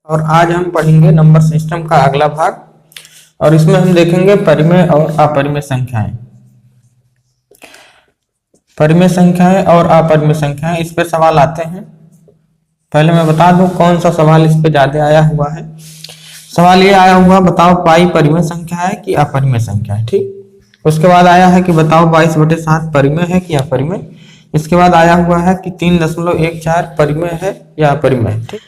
और आज हम पढ़ेंगे नंबर सिस्टम का अगला भाग और इसमें हम देखेंगे परिमेय और अपरिमेय संख्याएं। परिमेय संख्याएं और अपरिमेय संख्याएं, इस पे सवाल आते हैं। पहले मैं बता दूं कौन सा सवाल इस पे ज्यादा आया हुआ है। सवाल ये आया हुआ, बताओ पाई परिमेय संख्या है कि अपरिमेय संख्या है। ठीक। उसके बाद आया है कि बताओ 22/7 परिमेय है कि अपरिमेय। इसके बाद आया हुआ है कि 3.14 परिमेय है या अपरिमेय है। ठीक।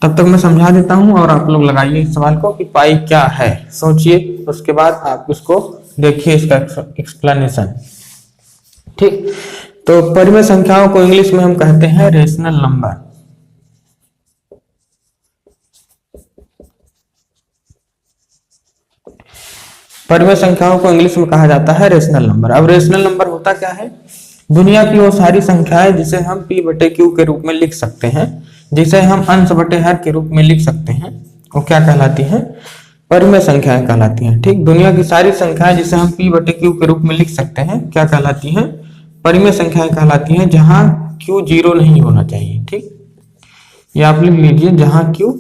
तब तक मैं समझा देता हूं और आप लोग लगाइए इस सवाल को कि पाई क्या है, सोचिए, उसके बाद आप उसको देखिए इसका एक्सप्लेनेशन। ठीक। तो परिमेय संख्याओं को इंग्लिश में हम कहते हैं रेशनल नंबर। परिमेय संख्याओं को इंग्लिश में कहा जाता है रेशनल नंबर। अब रेशनल नंबर होता क्या है? दुनिया की वो सारी संख्याएं जिसे हम p/q के रूप में लिख सकते हैं, जिसे हम अंश बटे हर के रूप में लिख सकते हैं, वो क्या कहलाती हैं? परिमेय संख्याएं कहलाती हैं। ठीक। दुनिया की सारी संख्याएं जिसे हम p/q के रूप में लिख सकते हैं क्या कहलाती हैं? परिमेय संख्याएं कहलाती हैं, जहां q 0 नहीं होना चाहिए। ठीक। ये आप लिख लीजिए, जहां q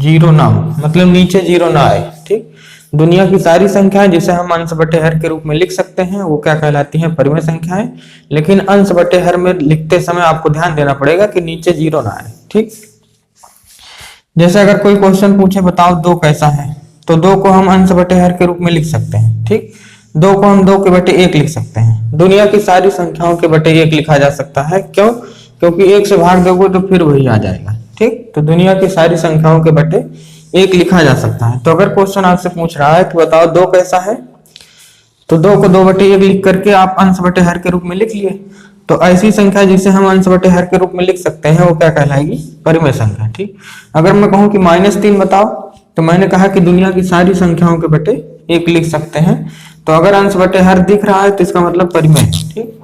0 ना हो, मतलब नीचे 0 ना आए। ठीक। दुनिया की सारी संख्याएं जिसे हम अंश बटे हर के रूप में लिख सकते हैं वो क्या कहलाती हैं? परिमेय संख्याएं। लेकिन अंश बटे हर में लिखते समय आपको ध्यान देना पड़ेगा कि नीचे 0 ना आए। ठीक। जैसे अगर कोई क्वेश्चन पूछे बताओ 2 कैसा है, तो 2 को हम अंश बटे हर के रूप में लिख सकते हैं। ठीक। 2 को हम 2 के बटे 1 लिख सकते हैं। दुनिया की सारी संख्याओं के बटे 1 लिखा जा सकता है। क्यों? क्योंकि 1 से भाग दोगे तो फिर वही आ जाएगा। ठीक। तो दुनिया की सारी संख्याओं के बटे 1 लिखा जा सकता है। तो अगर क्वेश्चन आपसे पूछ रहा है कि बताओ 2 कैसा है, तो 2 को 2/1 लिख करके आप अंश बटे हर के रूप में लिख लिए। तो ऐसी संख्या जिसे हम अंश बटे हर के रूप में लिख सकते हैं वो क्या कहलाएगी? परिमेय संख्या। ठीक। अगर मैं कहूं कि -3 बताओ, तो मैंने कहा कि दुनिया की सारी संख्याओं के बटे 1 लिख सकते हैं। तो अगर अंश बटे हर दिख रहा है तो इसका मतलब परिमेय है। ठीक।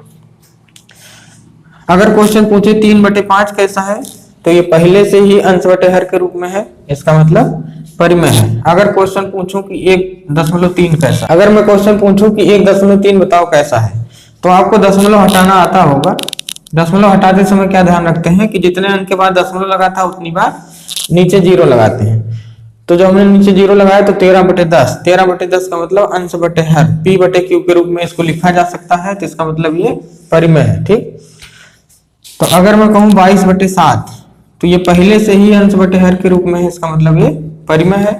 अगर क्वेश्चन पूछे 3/5 कैसा है, तो ये पहले से ही अंश बटे हर के रूप में है, इसका मतलब परिमेय है। अगर क्वेश्चन पूछूं कि 1.3 कैसा, अगर मैं क्वेश्चन पूछूं कि 1.3 बताओ कैसा है, तो आपको दशमलव हटाना आता होगा। दशमलव हटाते समय क्या ध्यान रखते हैं कि जितने अंक के बाद दशमलव लगा था उतनी बार नीचे 0 लगाते हैं। तो जब हमने नीचे 0 लगाया तो 13/10, 13/10 का मतलब अंश बटे हर p/q के रूप में इसको लिखा जा सकता है। तो इसका मतलब ये परिमेय है। ठीक। तो अगर मैं कहूं 22/7, तो ये पहले से ही अंश बटे हर के रूप में है, इसका मतलब ये परिमेय है।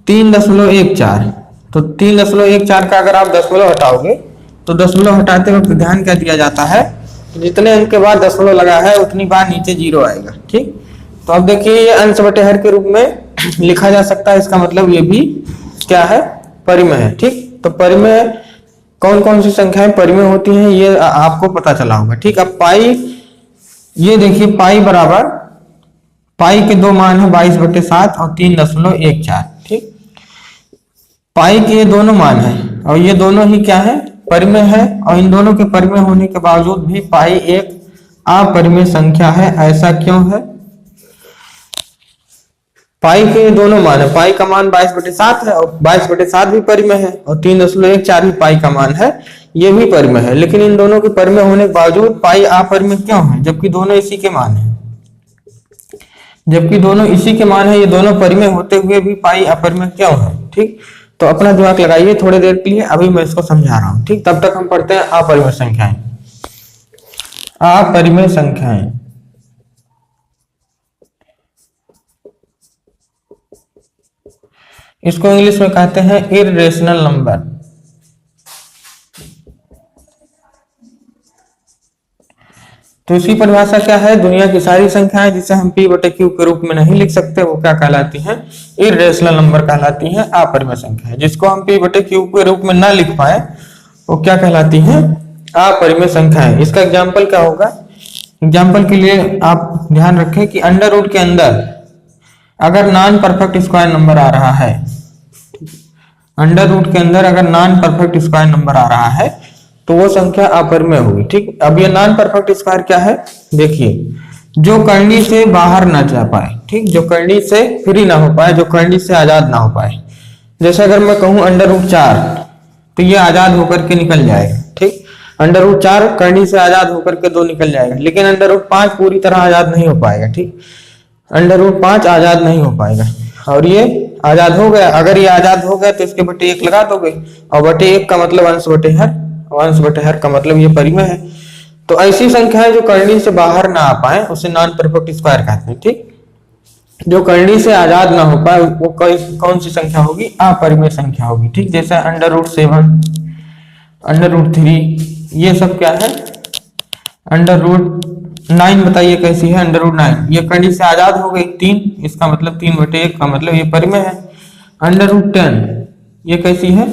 3.14, तो 3.14 का अगर आप दशमलव हटाओगे तो दशमलव हटाते वक्त ध्यान क्या दिया जाता है, तो जितने अंक के बाद दशमलव लगा है उतनी बार नीचे 0 आएगा। ठीक। तो अब देखिए ये अंश बटे हर के रूप में लिखा जा सकता है, इसका मतलब ये भी क्या है? परिमेय है। ठीक। तो परिमेय कौन कौन सी संख्याएं परिमेय होती हैं ये आपको पता चला होगा। ठीक। अब पाई, ये देखिए पाई बराबर, पाई के 2 मान है 22/7 और 3.14। ठीक। पाई के ये दोनों मान है और ये दोनों ही क्या है? परिमेय है। और इन दोनों के परिमेय होने के बावजूद भी पाई एक अपरिमेय संख्या है। ऐसा क्यों है? पाई के दोनों मान है, पाई का मान 22/7 है और 22/7 भी परिमेय है और 3.14 भी पाई का मान है, ये भी परिमेय है। लेकिन इन दोनों के परिमेय होने के बावजूद पाई अपरिमेय क्यों है, जबकि दोनों इसी के मान है? जबकि दोनों इसी के मान है, ये दोनों परिमेय होते हुए भी पाई अपरिमेय क्यों है? ठीक। तो अपना दिमाग लगाइए थोड़ी देर के लिए, अभी मैं इसको समझा रहा हूं। ठीक। तब तक हम पढ़ते हैं अपरिमेय संख्याएं। अपरिमेय संख्याएं, इसको इंग्लिश में कहते हैं इररेशनल नंबर। तो इसकी परिभाषा क्या है? दुनिया की सारी संख्याएं जिसे हम p/q के रूप में नहीं लिख सकते वो क्या कहलाती हैं? इररेशनल नंबर कहलाती हैं। अपरिमेय संख्याएं जिसको हम p/q के रूप में ना लिख पाए वो क्या कहलाती हैं? अपरिमेय संख्याएं। इसका एग्जांपल क्या होगा? एग्जांपल के लिए आप ध्यान रखें कि अंडर रूट के अंदर अगर नॉन परफेक्ट स्क्वायर नंबर आ रहा है, अंडर रूट के अंदर अगर नॉन परफेक्ट स्क्वायर नंबर आ रहा है तो वो संख्या अपरिमेय होगी। ठीक। अब ये नॉन परफेक्ट स्क्वायर क्या है? देखिए, जो करनी से बाहर ना जा पाए। ठीक। जो करनी से फ्री ना हो पाए, जो करनी से आजाद ना हो पाए। जैसे अगर मैं कहूं √4, तो ये आजाद होकर के निकल जाएगा। ठीक। √4 करनी से आजाद होकर के 2 निकल जाएगा, लेकिन √5 पूरी तरह आजाद नहीं हो पाएगा। ठीक। √5 आजाद नहीं हो पाएगा। और ये आजाद हो गया। अगर ये आजाद हो गया तो इसके बटे 1 लगा दोगे, और बटे 1 का मतलब अंश बटे हर, और अंश बटे हर का मतलब ये परिमेय है। तो ऐसी संख्या है जो करनी से बाहर ना आ पाए उसे नॉन परफेक्ट स्क्वायर कहते हैं। ठीक, जो करनी से आजाद ना हो पाए वो कौन सी संख्या होगी? अपरिमेय संख्या होगी। ठीक, जैसे √7, √3, ये सब क्या है? √9 बताइए कैसी है? √9 ये करनी से आजाद हो गई, 3, इसका मतलब 3/1 का मतलब ये परिमेय है। √10 ये कैसी है?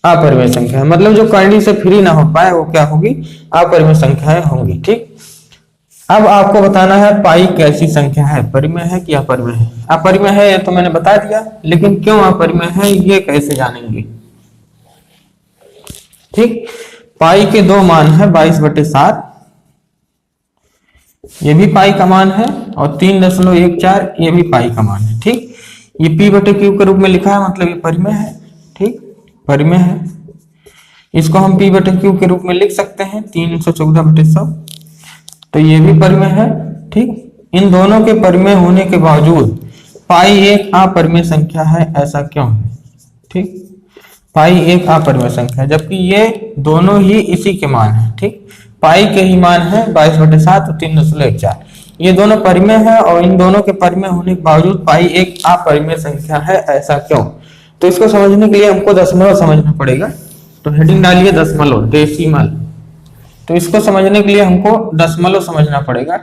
अपरिमेय संख्या है, मतलब जो करनी से फ्री ना हो पाए वो क्या होगी? अपरिमेय संख्याएं होंगी। ठीक, अब आपको बताना है पाई कैसी संख्या है, परिमेय है कि अपरिमेय है? अपरिमेय है ये तो मैंने बता दिया, लेकिन क्यों अपरिमेय है ये कैसे जानेंगे? ठीक, पाई के 2 मान है 22/7, ये भी पाई का मान है, और 3.14 ये भी पाई का मान है। ठीक, ये p/q के रूप में लिखा है, मतलब ये परिमेय है। ठीक, परिमेय है, इसको हम p/q के रूप में लिख सकते हैं 314/100, तो ये भी परिमेय है। ठीक, इन दोनों के परिमेय होने के बावजूद पाई एक अपरिमेय संख्या है, ऐसा क्यों है? ठीक, पाई एक अपरिमेय संख्या है, जबकि ये दोनों ही इसी के मान है। ठीक, पाई के ही मान है 22/7 और 3.14, ये दोनों परिमेय है, और इन दोनों के परिमेय होने के बावजूद पाई एक अपरिमेय संख्या है, ऐसा क्यों? तो इसको समझने के लिए हमको दशमलव समझना पड़ेगा। तो हेडिंग डालिए दशमलव, डेसिमल। तो इसको समझने के लिए हमको दशमलव समझना पड़ेगा,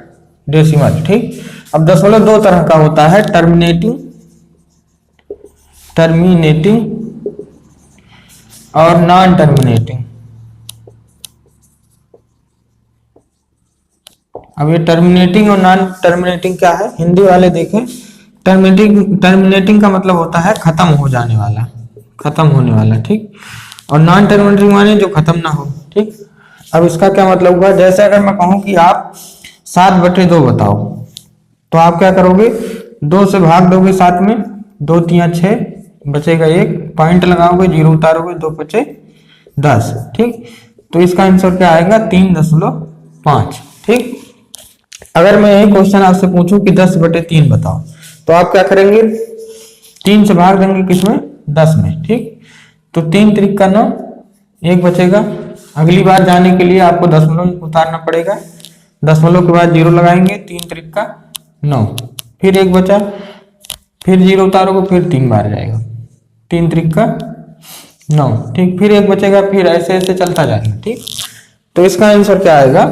डेसिमल। ठीक, अब दशमलव 2 तरह का होता है, टर्मिनेटिंग और नॉन टर्मिनेटिंग। अब ये टर्मिनेटिंग और नॉन टर्मिनेटिंग क्या है? हिंदी वाले देखें, टर्मिनेटिंग का मतलब होता है खत्म हो जाने वाला, खत्म होने वाला। ठीक, और नॉन टर्मिनेटिंग माने जो खत्म ना हो। ठीक, अब इसका क्या मतलब हुआ? जैसे अगर मैं कहूं कि आप 7/2 बताओ, तो आप क्या करोगे? 2 से भाग दोगे 7 में, 2 3 6, बचेगा 1, पॉइंट लगाओगे, 0 उतारोगे, 2 5 10। ठीक, तो इसका आंसर क्या आएगा? 3.5। ठीक, अगर मैं यही क्वेश्चन आपसे पूछूं कि 10/3 बताओ, तो आप क्या करेंगे? 3 से भाग देंगे किसमें? 10 में। ठीक, तो 3 3 का 9, 1 बचेगा। अगली बार जाने के लिए आपको दशमलव उतारना पड़ेगा, दशमलव के बाद 0 लगाएंगे, 3 3 का 9, फिर 1 बचा, फिर 0 उतारोगे, फिर 3 बार जाएगा, 3 3 का 9। ठीक, फिर 1 बचेगा, फिर ऐसे ऐसे चलता जाएगा। ठीक, तो इसका आंसर क्या आएगा?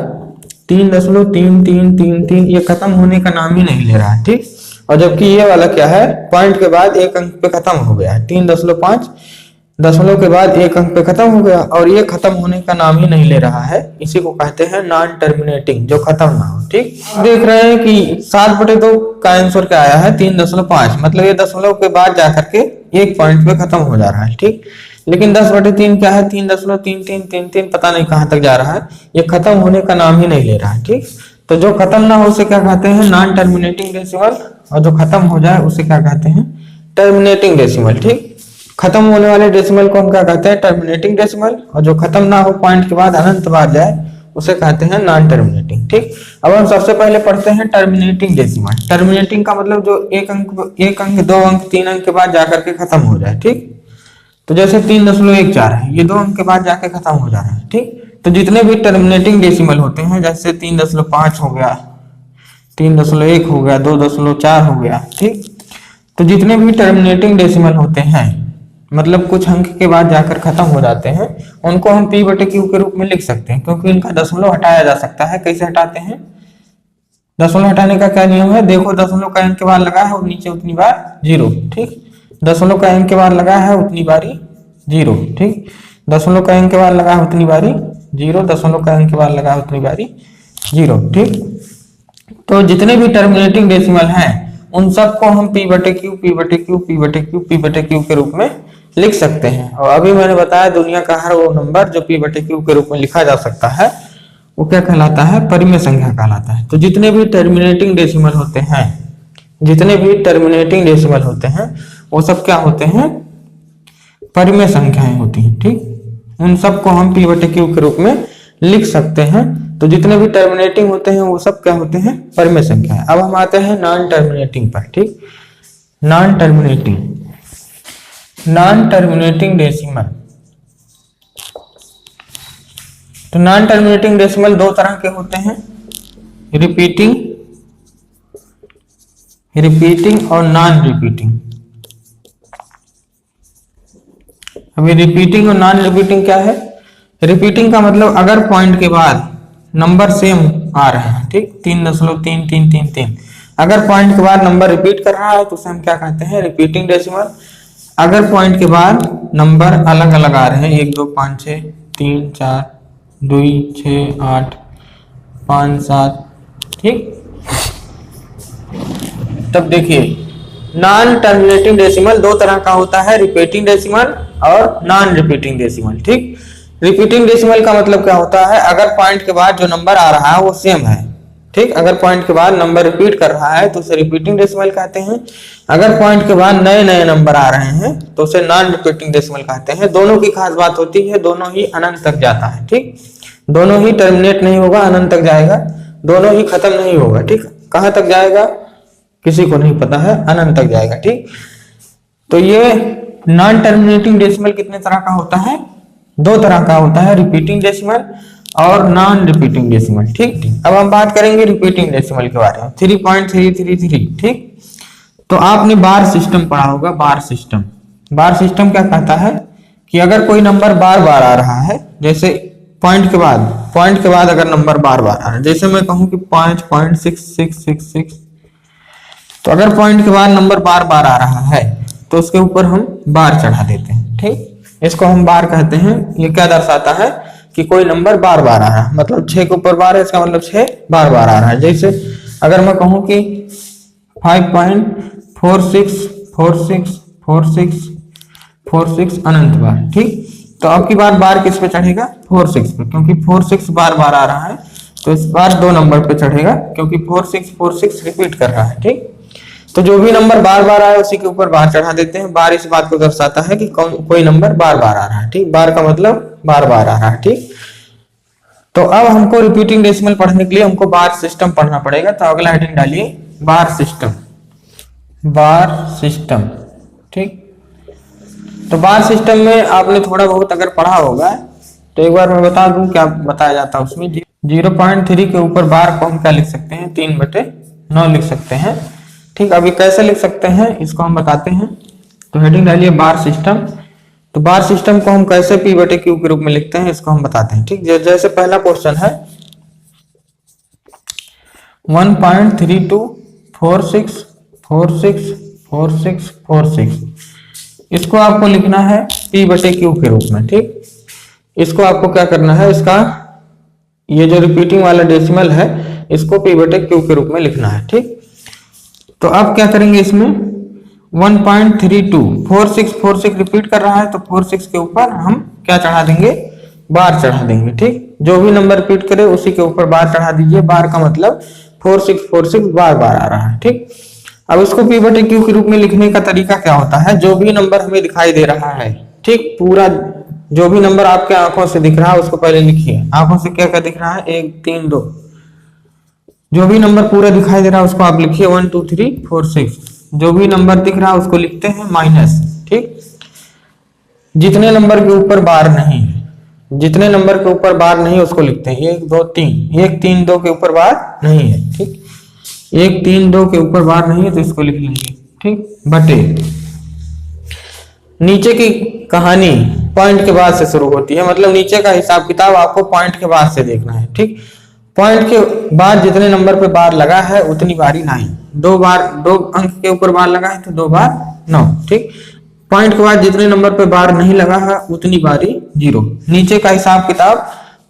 3.3333। ये खत्म होने का नाम ही नहीं ले रहा है। ठीक, और जबकि ये वाला क्या है? पॉइंट के बाद 1 अंक पे खत्म हो गया है। 3.5 दशमलव के बाद 1 अंक पे खत्म हो गया, और ये खत्म होने का नाम ही नहीं ले रहा है। इसी को कहते हैं नॉन टर्मिनेटिंग, जो खत्म ना हो। ठीक, देख रहे हैं कि 7/2 का आंसर क्या आया है? 3.5, मतलब ये दशमलव के बाद जाकर के 1 पॉइंट पे खत्म हो जा रहा है। ठीक, लेकिन 10/3 क्या है? 3.3333, पता नहीं कहां तक जा रहा है, ये खत्म होने का नाम ही नहीं ले रहा है। ठीक, तो जो खत्म ना हो उसे क्या कहते हैं? नॉन टर्मिनेटिंग डेसिमल, और जो खत्म हो जाए उसे क्या कहते हैं? Terminating decimal. ठीक, खत्म होने वाले डेसिमल को हम क्या कहते हैं? टर्मिनेटिंग डेसिमल, और जो खत्म ना हो पॉइंट के बाद अनंत बार जाए उसे कहते हैं नॉन टर्मिनेटिंग। ठीक, अब हम सबसे पहले पढ़ते हैं टर्मिनेटिंग डेसिमल। टर्मिनेटिंग का मतलब जो 1 अंक 2 अंक 3 अंक के बाद जाकर के खत्म हो जाए। ठीक, तो जैसे 3.14 है, ये 2 अंक के बाद जाके खत्म हो जा रहा है। ठीक, तो जितने भी टर्मिनेटिंग डेसिमल होते हैं, जैसे 3.5 हो गया, 3.1 हो गया, 2.4 हो गया। ठीक, तो जितने भी टर्मिनेटिंग डेसिमल होते हैं, मतलब कुछ अंक के बाद जाकर खत्म हो जाते हैं, उनको हम p/q के रूप में लिख सकते हैं, क्योंकि इनका दशमलव हटाया जा सकता है। कैसे हटाते हैं? दशमलव हटाने का क्या नियम है? देखो, दशमलव का अंक के बाद लगा है और नीचे उतनी बार 0। ठीक, दशमलव का अंक के बाद लगा है उतनी बारी 0। ठीक, दशमलव का अंक के बाद लगा है उतनी बारी 0, दशमलव का अंक के बाद लगा है उतनी बारी 0। ठीक, तो जितने भी टर्मिनेटिंग डेसिमल हैं उन सबको हम p/q के रूप में लिख सकते हैं। और अभी मैंने बताया दुनिया का हर वो नंबर जो p/q के रूप में लिखा जा सकता है वो क्या कहलाता है? परिमेय संख्या कहलाता है। तो जितने भी टर्मिनेटिंग डेसिमल होते हैं, जितने भी टर्मिनेटिंग डेसिमल होते हैं वो सब क्या होते हैं? परिमेय संख्याएं होती हैं। ठीक, उन सबको हम p/q के रूप में लिख सकते हैं। तो जितने भी टर्मिनेटिंग होते हैं वो सब क्या होते हैं? परिमेय संख्याएं। अब हम आते हैं नॉन टर्मिनेटिंग पर। ठीक, नॉन टर्मिनेटिंग डेसिमल। तो नॉन टर्मिनेटिंग डेसिमल दो तरह के होते हैं, रिपीटिंग और नॉन रिपीटिंग। अभी रिपीटिंग और नॉन रिपीटिंग क्या है? रिपीटिंग का मतलब अगर पॉइंट के बाद नंबर सेम आ रहे हैं, ठीक, 3.3333, अगर पॉइंट के बाद नंबर रिपीट कर रहा है तो उसे हम क्या कहते हैं? Repeating decimal. अगर पॉइंट के बाद नंबर अलग अलग आ रहे हैं, 1 2 5 6 3 4 2 6 8 5 7, ठीक, तब देखिए नॉन टर्मिनेटिंग डेसिमल दो तरह का होता है, रिपीटिंग डेसिमल और नॉन रिपीटिंग डेसिमल। ठीक, रिपीटिंग डेसिमल का मतलब क्या होता है? अगर पॉइंट के बाद जो नंबर आ रहा है वो सेम है, ठीक, अगर पॉइंट के बाद नंबर रिपीट कर रहा है तो उसे रिपीटिंग डेसिमल कहते हैं। अगर पॉइंट के बाद नए नए नंबर आ रहे हैं तो उसे नॉन रिपीटिंग डेसिमल कहते हैं। दोनों की खास बात होती है, दोनों ही अनंत तक जाता है, ठीक, दोनों ही टर्मिनेट नहीं होगा, अनंत तक जाएगा, दोनों ही खत्म नहीं होगा, ठीक, कहां तक जाएगा किसी को नहीं पता है, अनंत तक जाएगा, ठीक। तो ये नॉन टर्मिनेटिंग डेसिमल कितने तरह का होता है? दो तरह का होता है, रिपीटिंग डेसिमल और नॉन रिपीटिंग डेसिमल, ठीक। अब हम बात करेंगे रिपीटिंग डेसिमल के बारे में, 3.333, ठीक। तो आपने बार सिस्टम पढ़ा होगा, बार सिस्टम। बार सिस्टम क्या कहता है कि अगर कोई नंबर बार बार आ रहा है, जैसे पॉइंट के बाद अगर नंबर बार बार आ रहा है, जैसे मैं कहूं कि 5.6666, तो अगर पॉइंट के बाद नंबर बार बार आ रहा है तो उसके ऊपर हम बार चढ़ा देते हैं, ठीक, इसको हम बार कहते हैं। ये क्या दर्शाता है कि कोई नंबर बार बार आ रहा है, मतलब 6 के ऊपर बार है, इसका मतलब 6 बार बार आ रहा है। जैसे अगर मैं कहूं कि 5.464646 अनंत बार, ठीक, तो अब की बार किस पे चढ़ेगा? 46 पे, क्योंकि 46 बार बार आ रहा है तो इस बार 2 नंबर पे चढ़ेगा, क्योंकि 4646 रिपीट कर रहा है, ठीक। तो जो भी नंबर बार बार आए उसी के ऊपर बार चढ़ा देते हैं। बार इस बात को दर्शाता है कि कोई नंबर बार बार आ रहा है, ठीक, बार का मतलब बार बार आ रहा है, ठीक। तो अब हमको रिपीटिंग डेसिमल पढ़ने के लिए हमको बार सिस्टम पढ़ना पड़ेगा। तो अगला हेडिंग डालिए बार सिस्टम, ठीक। तो बार सिस्टम में आपने थोड़ा बहुत अगर पढ़ा होगा तो एक बार मैं बता दूं क्या बताया जाता है उसमें। 0.3 के ऊपर बार को हम क्या लिख सकते हैं? 3/9 लिख सकते हैं, ठीक। अभी कैसे लिख सकते हैं इसको हम बताते हैं। तो हेडिंग डालिए बार सिस्टम। तो बार सिस्टम को हम कैसे P/Q के रूप में लिखते हैं इसको हम बताते हैं, ठीक। जैसे पहला क्वेश्चन है 1.3246464646, इसको आपको लिखना है P/Q के रूप में, ठीक। इसको आपको क्या करना है, इसका ये जो रिपीटिंग वाला डेसिमल है इसको P/Q के रूप में लिखना है, ठीक। तो अब क्या करेंगे, इसमें 1.324646 रिपीट कर रहा है तो 46 के ऊपर हम क्या चढ़ा देंगे? बार चढ़ा देंगे, ठीक। जो भी नंबर रिपीट करे उसी के ऊपर बार चढ़ा दीजिए। बार का मतलब 4646 बार बार आ रहा है, ठीक। अब इसको P/Q के रूप में लिखने का तरीका क्या होता है? जो भी नंबर हमें दिखाई दे रहा है, ठीक, पूरा जो भी नंबर आपके आंखों से दिख रहा है उसको पहले लिखिए। आंखों से क्या क्या दिख रहा है? 1 3 2, जो भी नंबर पूरा दिखाई दे रहा है उसको आप लिखिए 1 2 3 4 6। जो भी नंबर दिख रहा है उसको लिखते हैं माइनस, ठीक। जितने नंबर के ऊपर बार नहीं है, जितने नंबर के ऊपर बार नहीं है उसको लिखते हैं 1 2 3। 1 3 2 के ऊपर बार नहीं है, ठीक, 1 3 2 के ऊपर बार नहीं है तो इसको लिख लीजिए, ठीक, बटे नीचे की कहानी पॉइंट के बाद से शुरू होती है, मतलब नीचे का हिसाब किताब आपको पॉइंट के बाद से देखना है, ठीक। पॉइंट के बाद जितने नंबर पे बार लगा है उतनी बारी 9, 2 अंक के ऊपर बार लगा है तो 2 बार 9, ठीक। पॉइंट के बाद जितने नंबर पे बार नहीं लगा है उतनी बारी 0। नीचे का हिसाब किताब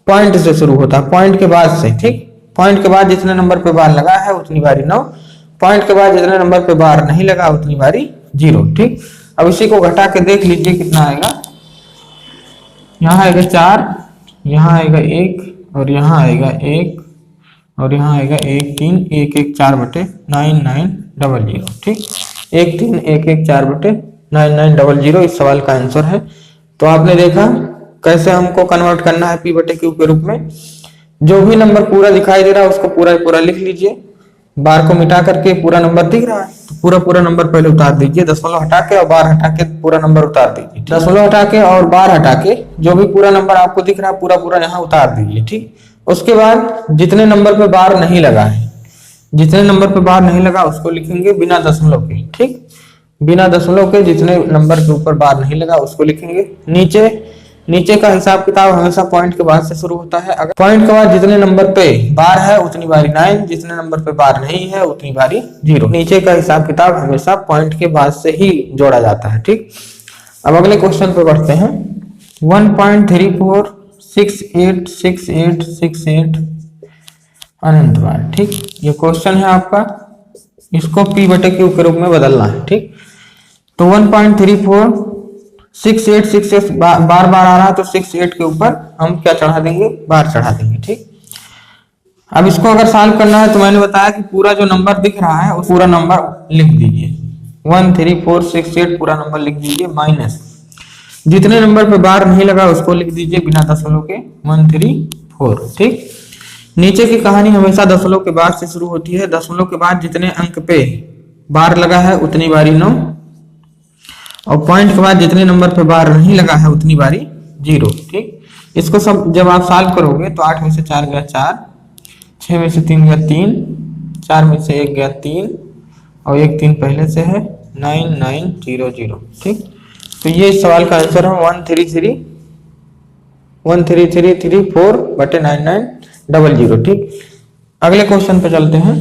पॉइंट से शुरू होता है, पॉइंट के बाद से, ठीक। पॉइंट के बाद जितने नंबर पे बार लगा है उतनी बारी 9, पॉइंट के बाद जितने नंबर पे बार नहीं लगा उतनी बारी 0, ठीक। अब इसी को घटा के देख लीजिए कितना आएगा। यहाँ आएगा 4, यहाँ आएगा 1 और यहाँ आएगा 1 और यहाँ आएगा 1 3 1 1 4/9900, ठीक। 1 3 1 1 4/9900 इस सवाल का आंसर है। तो आपने देखा कैसे हमको कन्वर्ट करना है P/Q के रूप में। जो भी नंबर पूरा दिखाई दे रहा है उसको पूरा पूरा लिख लीजिए, बार को मिटा करके पूरा नंबर दिख रहा है, तो पूरा नंबर पहले उतार दीजिए, दशमलव हटा के और बार हटा के पूरा नंबर उतार दीजिए। दशमलव हटा के और बार हटा के जो भी पूरा नंबर आपको दिख रहा है पूरा यहाँ उतार दीजिए। ठीक, उसके बाद जितने नंबर पे बार नहीं लगा है, जितने नंबर पे बार नहीं लगा उसको लिखेंगे बिना दशमलव के। ठीक, बिना दशमलव के जितने नंबर के ऊपर बार नहीं लगा उसको लिखेंगे। नीचे का हिसाब किताब हमेशा पॉइंट के बाद से शुरू होता है। अगर पॉइंट के बाद जितने नंबर पे बार है उतनी बारी 9, जितने नंबर पे बार नहीं है उतनी बारी 0। नीचे का हिसाब किताब हमेशा पॉइंट के बाद से ही जोड़ा जाता है। ठीक, अब अगले क्वेश्चन पे बढ़ते हैं। 1.34686868 अनंत बार। ठीक, ये क्वेश्चन है आपका, इसको p बटे q के रूप में बदलना है। ठीक, तो 1.346868 बार आ रहा है तो 68 के ऊपर हम क्या चढ़ा देंगे, बार चढ़ा देंगे। ठीक, अब इसको अगर सॉल्व करना है तो मैंने बताया कि पूरा जो नंबर दिख रहा है उस पूरा नंबर लिख दीजिए। 13468 पूरा नंबर लिख दीजिए, माइनस जितने नंबर पे बार नहीं लगा उसको लिख दीजिए बिना दशमलव के 134। ठीक, नीचे की कहानी हमेशा दशमलव के बाद से शुरू होती है। दशमलव के बाद जितने अंक पे बार लगा है उतनी बारी 9, और पॉइंट के बाद जितने नंबर पे बार नहीं लगा है उतनी बारी 0। ठीक, इसको सब जब आप सॉल्व करोगे तो 8 में से 4 गया 4, 6 में से 3 गया 3, 4 में से 1 गया 3 और 1 3 पहले से है, 9900। ठीक, तो ये इस सवाल का आंसर है 13334 बटे 9900। ठीक, अगले क्वेश्चन पे चलते हैं।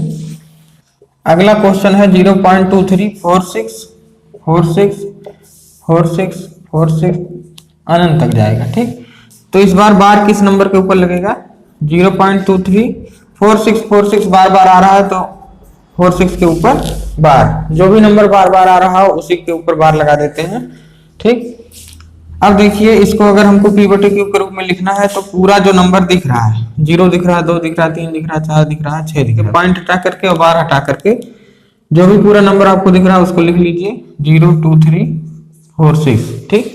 अगला क्वेश्चन है 0.2346464646 अनंत तक जाएगा। ठीक, तो इस बार किस नंबर के ऊपर लगेगा, 0.234646 बार आ रहा है तो 46 के ऊपर बार, जो भी नंबर बार आ रहा हो उसी के ऊपर बार लगा देते हैं। ठीक, अब देखिए इसको अगर हमको p बटे q के रूप में लिखना है तो पूरा जो नंबर दिख रहा है, 0 दिख रहा है, 2 दिख रहा है, 3 दिख रहा है, 4 दिख रहा है, 6 दिख रहा है, पॉइंट हटा करके और बार हटा करके जो भी पूरा नंबर आपको दिख रहा है उसको लिख लीजिए 02346। ठीक,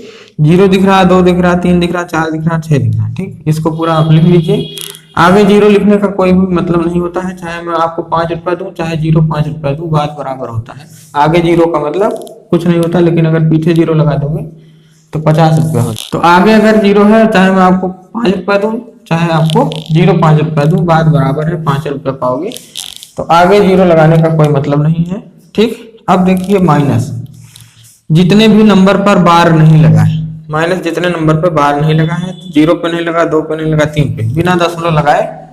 0 दिख रहा है, 2 दिख रहा है, 3 दिख रहा है, 4 दिख रहा है, 6 दिख रहा है। ठीक, इसको पूरा आप लिख लीजिए। आगे 0 लिखने का कोई भी मतलब नहीं होता है, चाहे मैं आपको 5 रुपए दूं चाहे 0 5 रुपए दूं, बात बराबर होता है। आगे 0 का मतलब कुछ नहीं होता, लेकिन अगर पीछे 0 लगा दोगे तो 50 रुपये होता। तो आगे अगर 0 है, चाहे मैं आपको 5 रुपए दूं चाहे आपको 0.5 रुपए दूं, बात बराबर है, 5 रुपए पाओगे। तो आगे 0 लगाने का कोई मतलब नहीं है। ठीक, अब देखिए माइनस जितने भी नंबर पर बार नहीं लगा है, माइनस जितने नंबर पर बार नहीं लगा है, 0 पे नहीं लगा, 2 पे नहीं लगा, 3 पे बिना दशमलव लगाए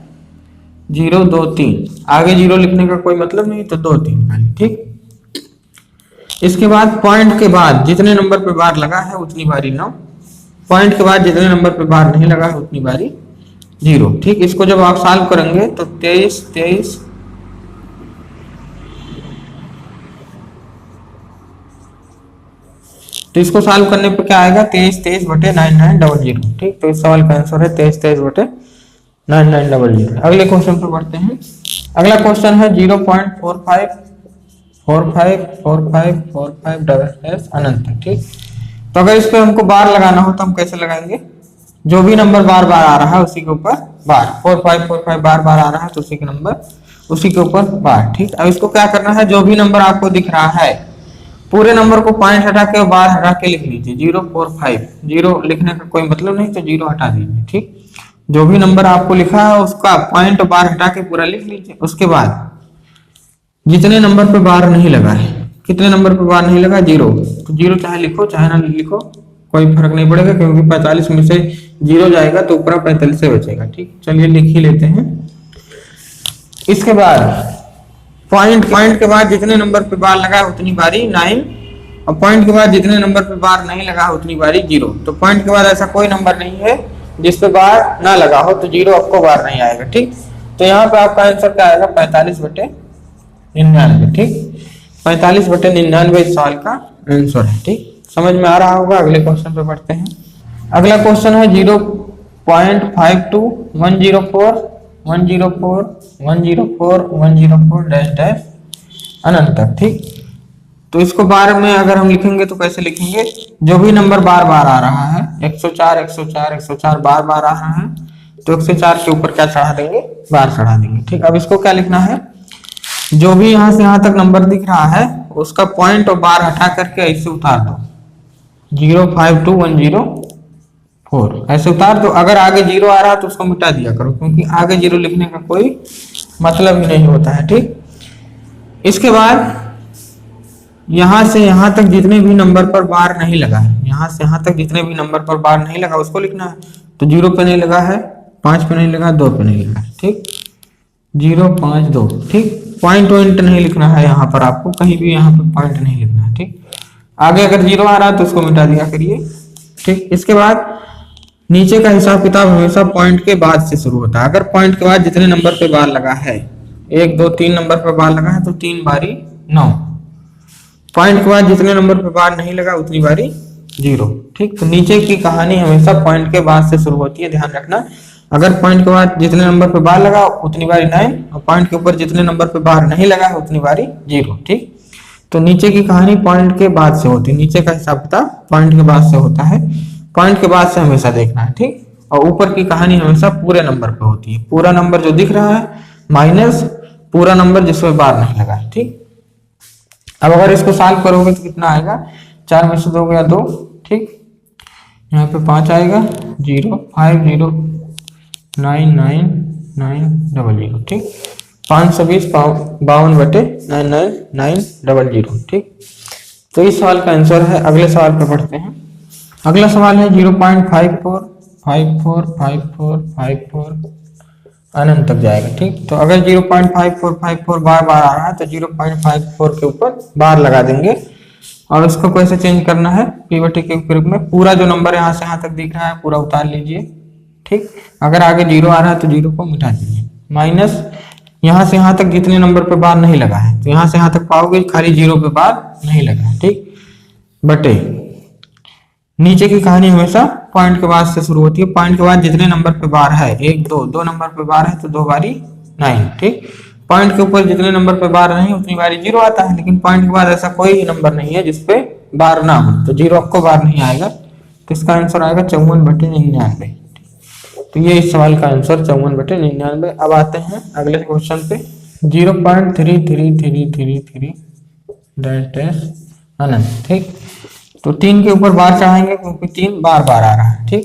0 2 3, आगे 0 लिखने का कोई मतलब नहीं तो 2 3 खाली। ठीक, इसके बाद पॉइंट के बाद जितने नंबर पे बार लगा है उतनी बारी 9, पॉइंट के बाद जितने नंबर पे बार नहीं लगा है उतनी बारी 0। ठीक, इसको जब आप सॉल्व करेंगे तो 23 तो इसको सॉल्व करने पर क्या आएगा, 23 बटे 9900। ठीक, तो इस सवाल का आंसर है 23 बटे 9900। अगले क्वेश्चन पर बढ़ते हैं। अगला क्वेश्चन है 0.454545 अनंत। ठीक, तो अगर इस पे हमको बार लगाना हो तो हम कैसे लगाएंगे, जो भी नंबर बार आ रहा है उसी के ऊपर बार, 4545 बार आ रहा है तो उसी के नंबर उसी के ऊपर बार। ठीक, अब इसको क्या करना है, जो भी नंबर आपको दिख रहा है पूरे नंबर को पॉइंट हटा के बार हटा के लिख लीजिए। 045, 0 लिखने का कोई मतलब नहीं तो 0 हटा दीजिए। ठीक, जो भी नंबर आपको लिखा है उसका पॉइंट बार हटा के पूरा लिख लीजिए। उसके बाद जितने नंबर पे बार नहीं लगा है, कितने नंबर पे बार नहीं लगा, 0, तो 0 चाहे लिखो चाहे ना लिखो कोई फर्क नहीं पड़ेगा, क्योंकि 45 में से 0 जाएगा तो ऊपर 45 से बचेगा। ठीक, चलिए लिख ही लेते हैं। इसके बाद पॉइंट के बाद जितने नंबर पे बार लगा है उतनी बारी 9, और पॉइंट के बाद जितने नंबर पे बार नहीं लगा है उतनी बारी 0। तो पॉइंट के बाद ऐसा कोई नंबर नहीं है जिस पे बार ना लगा हो तो 0 आपको बार नहीं आएगा। ठीक, तो यहाँ पे आपका आंसर क्या आएगा, 45 बटे 99। ठीक, 45 बटे 99 इस सवाल का आंसर है। ठीक, समझ में आ रहा होगा। अगले क्वेश्चन पे बढ़ते हैं। अगला क्वेश्चन है 0.52104 डैश अनंत तक। ठीक, तो इसको बार में अगर हम लिखेंगे तो कैसे लिखेंगे, जो भी नंबर बार आ रहा है 104 बार आ रहा है तो 104 के ऊपर क्या चढ़ा देंगे, बार चढ़ा देंगे। ठीक, अब इसको क्या लिखना है, जो भी यहाँ से यहाँ तक नंबर दिख रहा है उसका पॉइंट और बार हटा करके ऐसे उतार दो, 052104 ऐसे उतार दो। अगर आगे जीरो आ रहा तो उसको मिटा दिया करो, क्योंकि आगे जीरो लिखने का कोई मतलब ही नहीं होता है। ठीक, इसके बाद यहां से यहां तक जितने भी नंबर पर बार नहीं लगा है, यहां से यहां तक जितने भी नंबर पर बार नहीं लगा उसको लिखना है। तो 0 पे नहीं लगा है, 5 पे नहीं लगा, 2 पे नहीं लगा है। ठीक, 0 5 2। ठीक, पॉइंट वॉइंट नहीं लिखना है यहाँ पर, आपको कहीं भी यहाँ पर पॉइंट नहीं लिखना है। ठीक, आगे अगर 0 आ रहा है तो उसको मिटा दिया करिए। ठीक, इसके बाद नीचे का हिसाब किताब हमेशा पॉइंट के बाद से शुरू होता है। अगर पॉइंट के बाद जितने नंबर पे बार लगा है, 1 2 3 नंबर पे बार लगा है तो 3 बारी 9। पॉइंट के बाद जितने नंबर पे बार नहीं लगा उतनी बारी 0। ठीक, तो नीचे की कहानी हमेशा पॉइंट के बाद से शुरू होती है, ध्यान रखना। अगर पॉइंट के बाद जितने नंबर पे बार लगा उतनी बारी 9, और पॉइंट के ऊपर जितने नंबर पे बार नहीं लगा है उतनी बारी 0। ठीक, तो नीचे की कहानी पॉइंट के बाद से होती है, नीचे का हिसाब किताब पॉइंट के बाद से होता है, पॉइंट के बाद से हमेशा देखना है। ठीक, और ऊपर की कहानी हमेशा पूरे नंबर पे होती है। पूरा नंबर जो दिख रहा है माइनस पूरा नंबर जिसमें बार नहीं लगा है। ठीक, अब अगर इसको सॉल्व करोगे तो कितना आएगा, 4 में से 2 गया 2। ठीक, यहाँ पे 5 आएगा, 0 5 0 9 9 9 00। ठीक, 520 52 बटे 99900। ठीक, तो इस सवाल का आंसर है। अगले सवाल पे बढ़ते हैं। अगला सवाल है 0.54545454 अनंत तक जाएगा। ठीक, तो अगर 0.5454 बार बार आ रहा है तो 0.54 के ऊपर बार लगा देंगे, और उसको कैसे चेंज करना है, p बटे q के रूप में। पूरा जो नंबर यहाँ से यहाँ तक दिख रहा है पूरा उतार लीजिए। ठीक, अगर आगे 0 आ रहा है तो 0 को मिटा दीजिए, माइनस यहाँ से यहाँ तक जितने नंबर पे बार नहीं लगा है, तो यहाँ से यहाँ तक पाओगे खाली 0 पे बार नहीं लगा है। ठीक, बटे नीचे की कहानी हमेशा पॉइंट के बाद से शुरू होती है। पॉइंट के बाद जितने नंबर पे बार है, 1 2 2 नंबर पे बार है तो 2 बारी 9। ठीक, पॉइंट के ऊपर जितने नंबर पे बार नहीं उतनी बारी 0 आता है, लेकिन पॉइंट के बाद ऐसा कोई नंबर नहीं है जिसपे बार ना हो, तो 0 आपको बार नहीं आएगा। तो इसका आंसर आएगा 54 बटे 99। तो ये इस सवाल का आंसर 54 बटे 99। अब आते हैं अगले क्वेश्चन पे। 0.3333 अनंत। ठीक, तो 3 के ऊपर बार चढ़ाएंगे क्योंकि 3 बार बार आ रहा है। ठीक,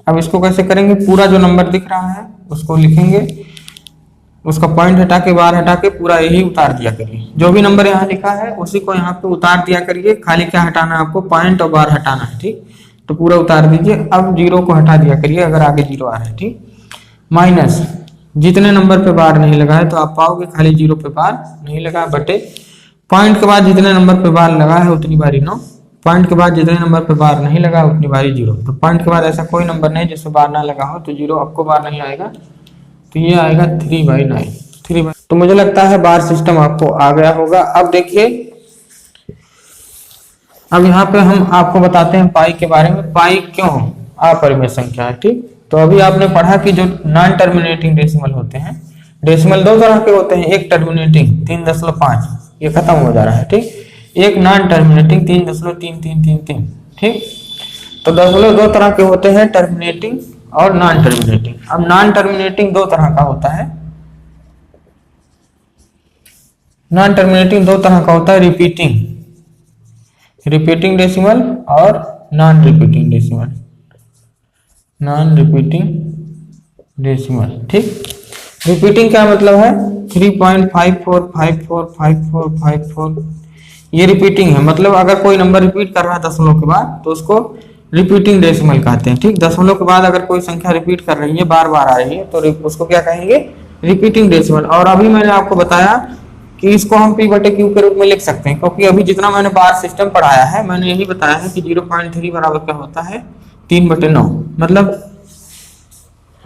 अब इसको कैसे करेंगे, पूरा जो नंबर दिख रहा है उसको लिखेंगे, उसका पॉइंट हटा के बार हटा के पूरा यही उतार दिया करिए। जो भी नंबर यहाँ लिखा है उसी को यहाँ पे उतार दिया करिए, खाली क्या हटाना है आपको, पॉइंट और बार हटाना है। ठीक, तो पूरा उतार दीजिए। अब 0 को हटा दिया करिए अगर आगे 0 आ रहा है। ठीक, माइनस जितने नंबर पे बार नहीं लगा है तो आप पाओगे खाली 0 पे बार नहीं लगा, बटे पॉइंट के बाद जितने नंबर पे बार लगा है उतनी बारी 9, पॉइंट के बाद जितने नंबर पे बार नहीं लगा उतनी बारी 0। तो पॉइंट के बाद ऐसा कोई नंबर नहीं जिसमें बार ना लगा हो, तो 0 आपको बार नहीं आएगा, तो ये आएगा 3/9। तो मुझे लगता है बार सिस्टम आपको आ गया होगा। अब देखिए, अब यहाँ पे हम आपको बताते हैं पाई के बारे में। पाई क्यों अपरिमेय संख्या है। ठीक, तो अभी आपने पढ़ा कि जो नॉन टर्मिनेटिंग डेसिमल होते हैं, डेसिमल 2 तरह के होते हैं, एक टर्मिनेटिंग 3.5 ये खत्म हो जा रहा है। ठीक, एक नॉन टर्मिनेटिंग 3.3333। ठीक, तो दशमलव 2 तरह के होते हैं, टर्मिनेटिंग और नॉन टर्मिनेटिंग। अब नॉन टर्मिनेटिंग 2 तरह का होता है, नॉन टर्मिनेटिंग 2 तरह का होता है, रिपीटिंग डेसिमल और non repeating decimal. Non repeating decimal. ठीक, रिपीटिंग क्या मतलब है, 3.54545454 ये रिपीटिंग है, मतलब अगर कोई नंबर रिपीट कर रहा है दशमलव के बाद तो उसको रिपीटिंग डेसिमल कहते हैं। ठीक, दशमलव के बाद अगर कोई संख्या रिपीट कर रही है, बार बार आ रही है, तो उसको क्या कहेंगे, रिपीटिंग डेसिमल। और अभी मैंने आपको बताया कि इसको हम p बटे q के रूप में लिख सकते हैं, क्योंकि अभी जितना मैंने बार सिस्टम पढ़ाया है मैंने यही बताया है कि 0.3 बराबर क्या होता है, 3/9। मतलब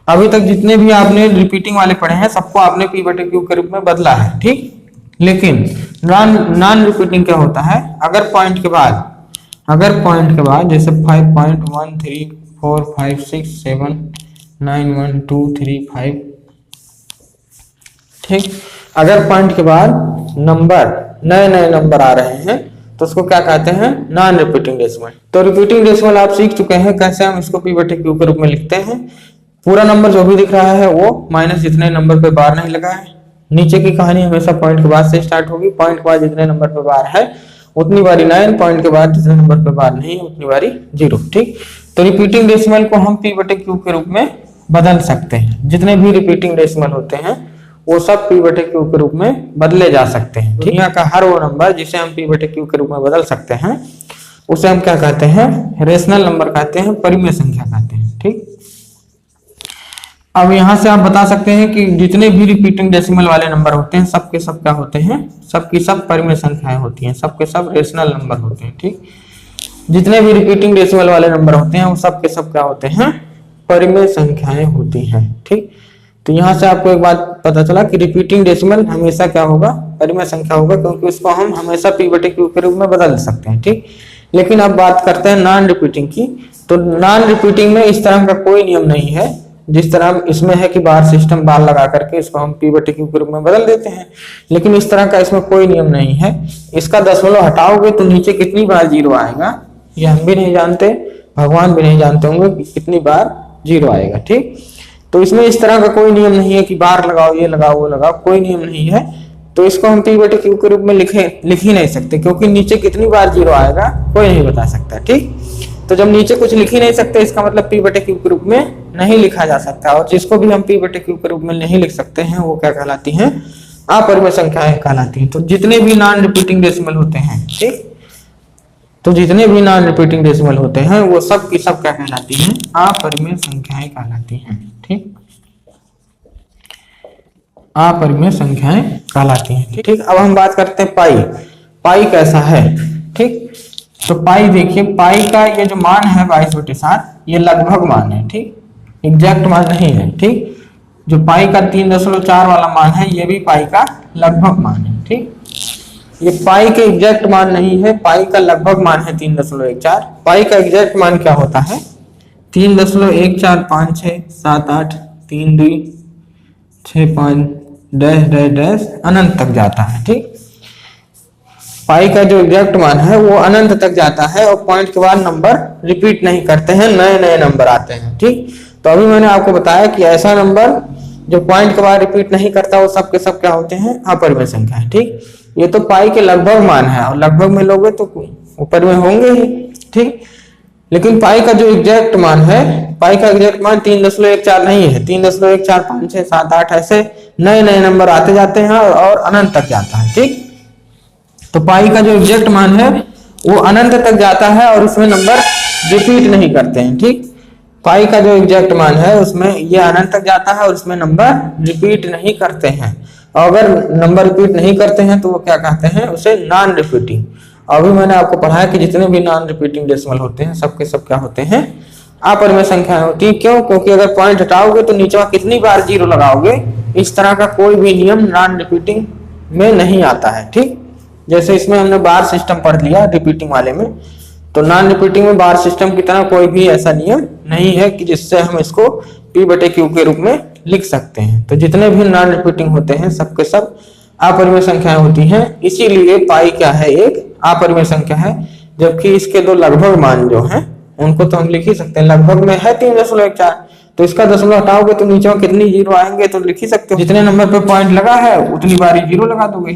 अभी तक जितने भी आपने रिपीटिंग वाले पढ़े हैं सबको आपने p बटे q के रूप में बदला है। ठीक, लेकिन नॉन रिपीटिंग क्या होता है, अगर पॉइंट के बाद जैसे 5.1345679123 ठीक, अगर पॉइंट के बाद नए नंबर आ रहे हैं तो उसको क्या कहते हैं, नॉन रिपीटिंग डेसिमल। तो रिपीटिंग डेसिमल आप सीख चुके हैं कैसे हम इसको p बटे q के रूप में लिखते हैं। पूरा नंबर जो भी दिख रहा है वो माइनस जितने नंबर पे बार नहीं लगा है, नीचे की कहानी हमेशा पॉइंट के बाद से स्टार्ट होगी। पॉइंट के बाद जितने नंबर पे बार है उतनी बारी 9, पॉइंट के बाद जितने नंबर पे बार नहीं है उतनी बारी 0। ठीक, तो रिपीटिंग डेसिमल को हम p/q के रूप में बदल सकते हैं। जितने भी रिपीटिंग डेसिमल होते हैं वो सब p/q के रूप में बदले जा सकते हैं। दुनिया का हर वो नंबर जिसे हम p/q के रूप में बदल सकते हैं उसे हम क्या कहते हैं? रेशनल नंबर कहते हैं, परिमेय संख्या कहते हैं। ठीक, अब यहां से आप बता सकते हैं कि जितने भी रिपीटिंग डेसिमल वाले नंबर होते हैं सबके सब क्या होते हैं? सबकी सब परिमेय संख्याएं होती हैं, सबके सब रेशनल नंबर होते हैं। ठीक, जितने भी रिपीटिंग डेसिमल वाले नंबर होते हैं वो सबके सब क्या होते हैं? परिमेय संख्याएं होती हैं। ठीक, तो यहाँ से आपको एक बात पता चला कि रिपीटिंग डेसिमल हमेशा क्या होगा? परिमेय संख्या होगा, क्योंकि उसको हम हमेशा p/q के रूप में बदल सकते हैं। ठीक, लेकिन अब बात करते हैं नॉन रिपीटिंग की। तो नॉन रिपीटिंग में इस तरह का कोई नियम नहीं है जिस तरह इसमें है कि बार सिस्टम बार लगा करके इसको हम p/q के रूप में बदल देते हैं, लेकिन इस तरह का इसमें कोई नियम नहीं है। इसका दशमलव हटाओगे तो नीचे कितनी बार 0 आएगा ये हम भी नहीं जानते, भगवान भी नहीं जानते होंगे कि कितनी बार 0 आएगा। ठीक, तो इसमें इस तरह का कोई नियम नहीं है कि बार लगाओ, ये लगाओ, वो लगाओ, कोई नियम नहीं है। तो इसको हम p/q के रूप में लिख ही नहीं सकते, क्योंकि नीचे कितनी बार 0 आएगा कोई नहीं बता सकता। ठीक, तो जब नीचे कुछ लिख ही नहीं सकते इसका मतलब p/q के रूप में नहीं लिखा जा सकता, और जिसको भी हम p/q के रूप में नहीं लिख सकते हैं वो क्या कहलाती हैं? अपरिमेय संख्याएं कहलाती हैं। तो जितने भी नॉन रिपीटिंग डेसिमल होते हैं, ठीक, तो जितने भी नॉन रिपीटिंग डेसिमल होते हैं वो सब की सब क्या कहलाती हैं? अपरिमेय संख्याएं कहलाती हैं। ठीक, अपरिमेय संख्याएं कहलाती हैं। ठीक, अब हम बात करते हैं पाई। पाई कैसा है? ठीक, तो पाई देखिए, पाई का ये जो मान है 22/7 ये लगभग मान है। ठीक, एग्जैक्ट मान नहीं है। ठीक, जो पाई का 3.4 वाला मान है ये भी पाई का लगभग मान है। ठीक, ये पाई के एग्जैक्ट मान नहीं है, पाई का लगभग मान है 3.14। पाई का एग्जैक्ट मान क्या होता है? 3.1456783265 डैश डैश डैश अनंत तक जाता है। ठीक, पाई का जो एग्जैक्ट मान है वो अनंत तक जाता है और पॉइंट के बाद नंबर रिपीट नहीं करते हैं, नए नए नंबर आते हैं। ठीक, तो अभी मैंने आपको बताया कि ऐसा नंबर जो पॉइंट के बाद रिपीट नहीं करता वो सब के सब क्या होते हैं? अपरिमेय संख्या है। ठीक, ये तो पाई के लगभग मान है और लगभग में लोगे तो ऊपर में होंगे ही। ठीक, लेकिन पाई का जो एग्जैक्ट मान है, पाई का एग्जैक्ट मान 3.14 नहीं है, 3.145678 ऐसे नए नए नंबर आते जाते हैं और अनंत तक जाता है। ठीक, तो पाई का जो एग्जैक्ट मान है वो अनंत तक जाता है और उसमें नंबर रिपीट नहीं करते हैं। ठीक, पाई का जो एग्जैक्ट मान है उसमें ये अनंत तक जाता है और उसमें नंबर रिपीट नहीं करते हैं। और अगर नंबर रिपीट नहीं करते हैं तो वो क्या कहते हैं? उसे नॉन रिपीटिंग। अभी मैंने आपको पढ़ाया कि जितने भी नॉन रिपीटिंग डेसिमल होते हैं सबके सब क्या होते हैं? अपरिमेय संख्याएं होती है। क्यों? क्योंकि अगर पॉइंट हटाओगे तो नीचे कितनी बार 0 लगाओगे, इस तरह का कोई भी नियम नॉन रिपीटिंग में नहीं आता है। ठीक, जैसे इसमें हमने बार सिस्टम पढ़ लिया रिपीटिंग वाले में, तो नॉन रिपीटिंग में बार सिस्टम की तरह कोई भी ऐसा नियम नहीं है कि जिससे हम इसको p/q के रूप में लिख सकते हैं। तो जितने भी नॉन रिपीटिंग होते हैं सबके सब अपरिमेय संख्याएं होती हैं, इसीलिए पाई क्या है? एक अपरिमेय संख्या है। जबकि इसके दो लगभग मान जो हैं उनको तो हम लिख ही सकते हैं। लगभग में है 3.14, तो इसका दशमलव हटाओगे तो नीचे कितनी 0 आएंगे तो लिख ही सकते हो। जितने नंबर पे पॉइंट लगा है उतनी बारी 0 लगा दोगे।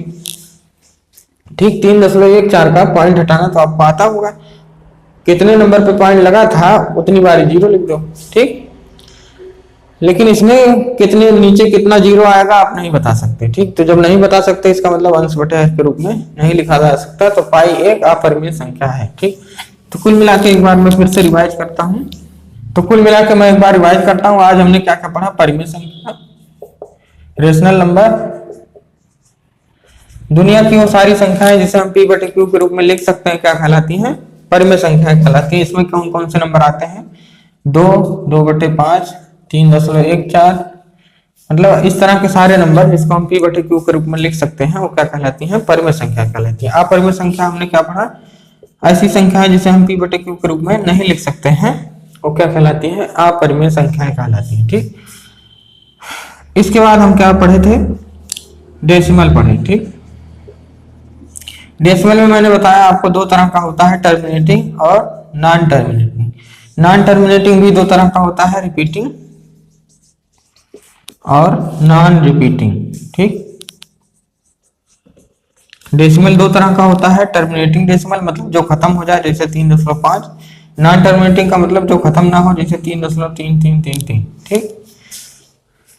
ठीक, 3.14 का पॉइंट हटाना तो आपको आता होगा, कितने नंबर पे पॉइंट लगा था उतनी बारी 0 लिख दो। ठीक, लेकिन इसमें कितने नीचे कितना 0 आएगा आप नहीं बता सकते। ठीक, तो जब नहीं बता सकते इसका मतलब अंश बटे हर के रूप में नहीं लिखा जा सकता, तो पाई एक अपरिमेय संख्या है। ठीक, तो कुल मिला के एक बार मैं फिर से रिवाइज करता हूँ। तो कुल मिला के मैं एक बार रिवाइज करता हूँ। आज हमने क्या क्या पढ़ा? परिमेय संख्या, रेशनल नंबर, दुनिया की वो सारी संख्याएं जिसे हम p/q के रूप में लिख सकते हैं क्या कहलाती हैं? परिमेय संख्याएं कहलाती हैं। इसमें कौन कौन से नंबर आते हैं? 2, 2/5, 3.14, मतलब इस तरह के सारे नंबर जिसको हम p/q के रूप में लिख सकते हैं वो क्या कहलाती हैं? परिमेय संख्या कहलाती है। अपरिमेय संख्या हमने क्या पढ़ा? ऐसी संख्याएं जिसे हम p/q के रूप में नहीं लिख सकते हैं वो क्या कहलाती है? अपरिमेय संख्याएं कहलाती है। ठीक, इसके बाद हम क्या पढ़े थे? डेसिमल पढ़े। ठीक, डेसिमल में मैंने बताया आपको दो तरह का होता है, टर्मिनेटिंग और नॉन टर्मिनेटिंग। नॉन टर्मिनेटिंग भी दो तरह का होता है, रिपीटिंग और नॉन रिपीटिंग। ठीक, डेसिमल दो तरह का होता है, टर्मिनेटिंग डेसिमल मतलब जो खत्म हो जाए जैसे 3.5, नॉन टर्मिनेटिंग का मतलब जो खत्म ना हो जैसे 3.3333। ठीक,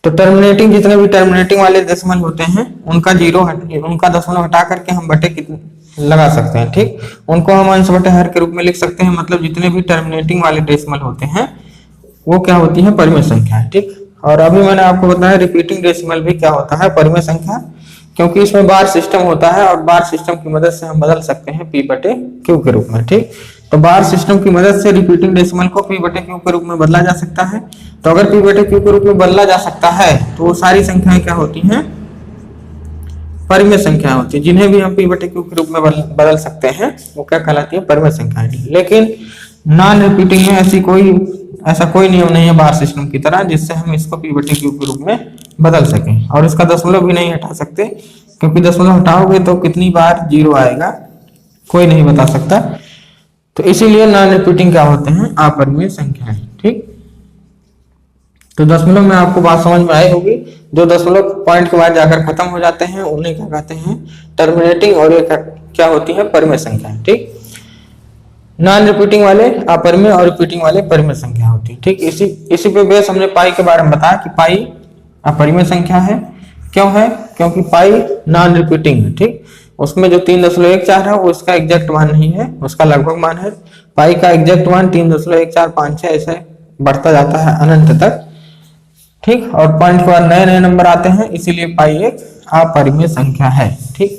तो टर्मिनेटिंग जितने भी टर्मिनेटिंग वाले डेसिमल होते हैं उनका उनका दशमलव हटा करके हम बटे कितने लगा सकते हैं। ठीक, उनको हम अंश बटे हर के रूप में लिख सकते हैं। मतलब जितने भी टर्मिनेटिंग वाले डेसिमल होते हैं वो क्या होती है, परिमेय संख्या है। ठीक, और अभी मैंने आपको बताया रिपीटिंग डेसिमल भी क्या होता है, परिमेय संख्या, क्योंकि इसमें बार सिस्टम होता है और बार सिस्टम की मदद से हम बदल सकते हैं पी बटे क्यू के रूप में। ठीक, तो बार सिस्टम की मदद से रिपीटिंग डेसिमल को पी बटे क्यू के रूप में बदला जा सकता है। तो अगर पी बटे क्यू के रूप में बदला जा सकता है तो वो सारी संख्याएं क्या होती हैं, परिमेय संख्या होती है। जिन्हें भी हम पी बटे क्यू के रूप में बदल सकते हैं वो क्या कहलाती है, परिमेय संख्याएं। लेकिन नॉन रिपीटिंग में ऐसा कोई नियम नहीं है बार सिस्टम की तरह जिससे हम इसको पी बटे क्यू के रूप में बदल सकें। और इसका दशमलव भी नहीं हटा सकते, क्योंकि दशमलव हटाओगे तो कितनी बार जीरो आएगा कोई नहीं बता सकता। तो इसीलिए नॉन रिपीटिंग क्या होते हैं, अपरिमेय संख्याएं। ठीक, तो दशमलव में आपको बात समझ में आई होगी। जो दशमलव पॉइंट के बाद जाकर खत्म हो जाते हैं उन्हें क्या कहते हैं, टर्मिनेटिंग, और ये क्या होती है, परिमेय संख्याएं। ठीक, नॉन रिपीटिंग वाले अपरिमेय और रिपीटिंग वाले परिमेय संख्या होती है। ठीक, इसी पे बेस हमने पाई के बारे में बताया कि पाई अपरिमेय संख्या है। क्यों है, क्योंकि पाई नॉन रिपीटिंग है। ठीक, उसमें जो 3.14 है वो उसका एग्जैक्ट मान नहीं है, उसका लगभग मान है। पाई का एग्जैक्ट मान 3.1456 ऐसे बढ़ता जाता है अनंत तक। ठीक, और पॉइंट के बाद नए नए नंबर आते हैं, इसीलिए पाई एक अपरिमेय संख्या है। ठीक,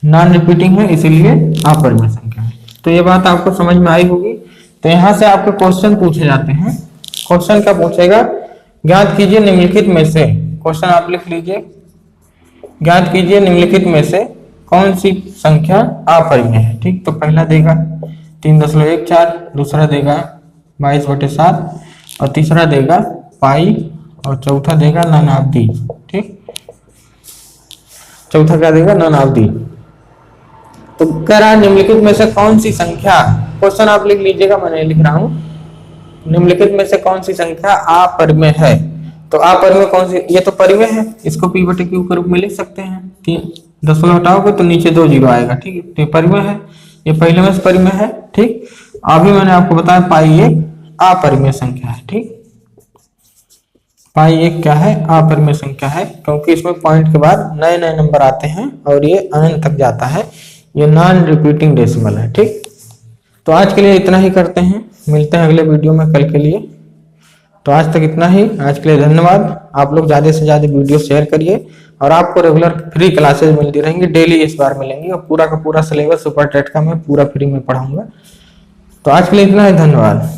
नॉन रिपीटिंग है इसीलिए अपरिमेय संख्या है। तो ये बात आपको समझ में आई होगी। तो यहाँ से आपके क्वेश्चन पूछे जाते हैं। क्वेश्चन क्या पूछेगा, ज्ञात कीजिए निम्नलिखित में से, क्वेश्चन आप लिख लीजिए, ज्ञात कीजिए निम्नलिखित में से कौन सी संख्या अपरिमेय है। ठीक, तो पहला देगा 3.14, दूसरा देगा 22/7, और तीसरा देगा पाई, और चौथा देगा नन ऑफ दीज। ठीक, चौथा क्या देगा, नन ऑफ दीज। तो कह रहा है निम्नलिखित में से कौन सी संख्या, क्वेश्चन आप लिख लीजिएगा, मैं नहीं लिख रहा हूं। निम्नलिखित में से कौन सी संख्या अपरिमेय है। तो अपरिमेय कौन सी, ये तो परिमेय है, इसको पी बटे क्यू के रूप में लिख सकते हैं। 3 दशमलव हटाओगे तो नीचे 2 जीरो आएगा। ठीक है, तो परिमेय है, ये पहले में से परिमेय है। ठीक, अभी मैंने आपको बताया पाई एक अपरिमेय संख्या है। ठीक, पाई एक क्या है, अपरिमेय संख्या है, क्योंकि इसमें पॉइंट के बाद नए नए नंबर आते हैं और ये अनंत तक जाता है। ये नॉन रिपीटिंग डेसिमल है। ठीक, तो आज के लिए इतना ही करते हैं, मिलते हैं अगले वीडियो में कल के लिए। तो आज तक इतना ही, आज के लिए धन्यवाद। आप लोग ज्यादा से ज्यादा वीडियो शेयर करिए, और आपको रेगुलर फ्री क्लासेस मिलती रहेंगी, डेली इस बार मिलेंगी, और पूरा का पूरा सिलेबस सुपर टेट का मैं पूरा फ्री में पढ़ाऊंगा। तो आज के लिए इतना ही, धन्यवाद।